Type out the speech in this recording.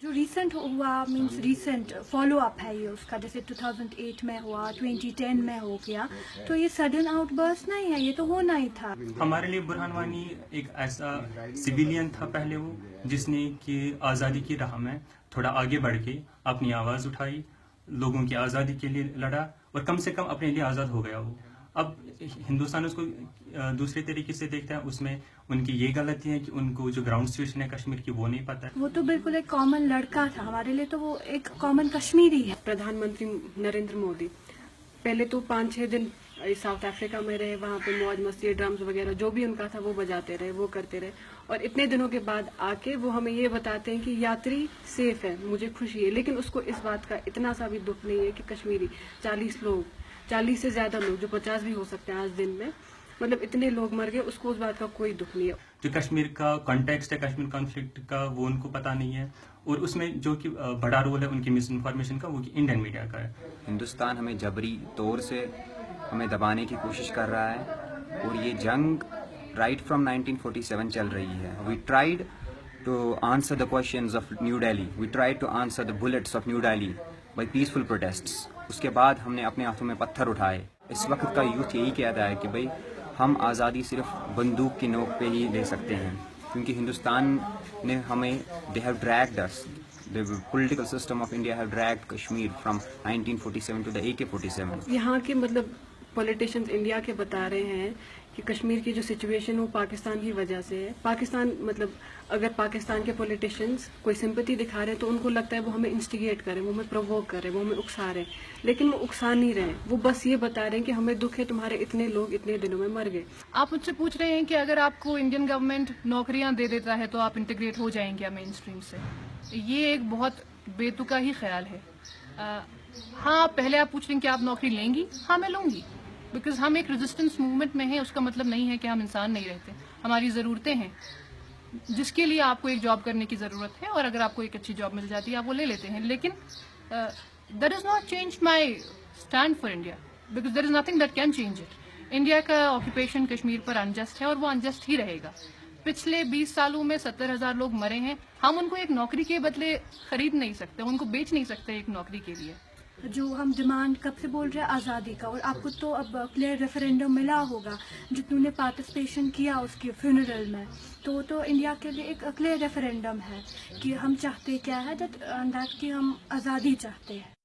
جو ریسنٹ ہوا means recent follow up ہے یہ اس کا، جیسے 2008 میں ہوا، 2010 میں ہو گیا، تو یہ سڈن آؤٹ برسٹ نہیں ہے، یہ تو ہونا ہی تھا. ہمارے لیے برہان وانی ایک ایسا سویلین تھا پہلے وہ، جس نے کہ آزادی کی راہ میں تھوڑا آگے بڑھ کے اپنی آواز اٹھائی، لوگوں کی آزادی کے لیے لڑا، اور کم سے کم اپنے لیے آزاد ہو گیا وہ. اب ہندوستان اس کو دوسرے طریقے سے دیکھتا ہے، اس میں ان کی یہ غلطی ہے کہ ان کو جو گراؤنڈ سچویشن ہے کشمیر کی وہ نہیں پتہ ہے. وہ تو بالکل ایک کامن لڑکا تھا، ہمارے لیے تو وہ ایک کامن کشمیری ہے. پردھان منتری نریندر مودی پہلے تو 5-6 دن ساؤتھ افریقہ میں رہے، وہاں پہ موج مستی ڈرمز وغیرہ جو بھی ان کا تھا وہ بجاتے رہے، وہ کرتے رہے، اور اتنے دنوں کے بعد آ کے وہ ہمیں یہ بتاتے ہیں کہ یاتری سیف ہے. مجھے خوشی ہے، لیکن اس کو اس بات کا اتنا سا بھی دکھ نہیں ہے کہ کشمیری 40 سے زیادہ لوگ، جو 50 بھی ہو سکتے ہیں آج دن میں، مطلب اتنے لوگ مر گئے، اس کو اس بات کا کوئی دکھ نہیں ہے. جو کشمیر کا کانٹیکسٹ ہے کشمیر کانفلکٹ کا وہ ان کو پتہ نہیں ہے، اور اس میں جو کہ بڑا رول ہے ان کی مس انفارمیشن کا وہ انڈین میڈیا کا ہے. ہندوستان ہمیں جبری طور سے ہمیں دبانے کی کوشش کر رہا ہے، اور یہ جنگ رائٹ فرام 1947 چل رہی ہے. We tried to answer the questions of New Delhi, we tried to answer the bullets of New Delhi by peaceful protests. اس کے بعد ہم نے اپنے ہاتھوں میں پتھر اٹھائے. اس وقت کا یوتھ یہی کہتا ہے کہ بھائی ہم آزادی صرف بندوق کی نوک پہ ہی لے سکتے ہیں، کیونکہ ہندوستان نے ہمیں they have dragged us, the political system of India have dragged Kashmir from 1947 to the AK-47. یہاں کے مطلب پولیٹیشینز انڈیا کے بتا رہے ہیں کہ کشمیر کی جو سچویشن وہ پاکستان کی وجہ سے ہے. پاکستان مطلب اگر پاکستان کے پولیٹیشینز کوئی سمپتی دکھا رہے ہیں تو ان کو لگتا ہے وہ ہمیں انسٹیگیٹ کریں، وہ ہمیں پرووک کریں، وہ ہمیں اکسا رہے ہیں، لیکن وہ اکسا نہیں رہے ہیں. وہ بس یہ بتا رہے ہیں کہ ہمیں دکھ ہے، تمہارے اتنے لوگ اتنے دنوں میں مر گئے. آپ مجھ سے پوچھ رہے ہیں کہ اگر آپ کو انڈین گورنمنٹ نوکریاں دے دیتا ہے تو آپ انٹیگریٹ ہو جائیں گے مین اسٹریم سے. یہ ایک بہت بے تکا ہی خیال ہے. ہاں پہلے آپ پوچھ رہے ہیں کہ آپ نوکری لیں گی؟ ہاں میں لوں گی، بیکاز ہم ایک ریزسٹنس موومنٹ میں ہیں. اس کا مطلب نہیں ہے کہ ہم انسان نہیں رہتے، ہماری ضرورتیں ہیں جس کے لیے آپ کو ایک جاب کرنے کی ضرورت ہے، اور اگر آپ کو ایک اچھی جاب مل جاتی ہے آپ وہ لے لیتے ہیں. لیکن that is not change my stand for India, because there is nothing that can change it. India کا آکوپیشن کشمیر پر انجسٹ ہے، اور وہ انجسٹ ہی رہے گا. پچھلے 20 سالوں میں 70,000 لوگ مرے ہیں. ہم ان کو ایک نوکری کے بدلے خرید نہیں سکتے، ان کو بیچ نہیں سکتے ایک نوکری کے لیے. جو ہم ڈیمانڈ کب سے بول رہے ہیں آزادی کا، اور آپ کو تو اب کلیئر ریفرینڈم ملا ہوگا جتنوں نے پارٹیسپیشن کیا اس کے فیونرل میں، تو انڈیا کے لیے ایک کلیئر ریفرینڈم ہے کہ ہم چاہتے کیا ہے، دیٹ کہ ہم آزادی چاہتے ہیں.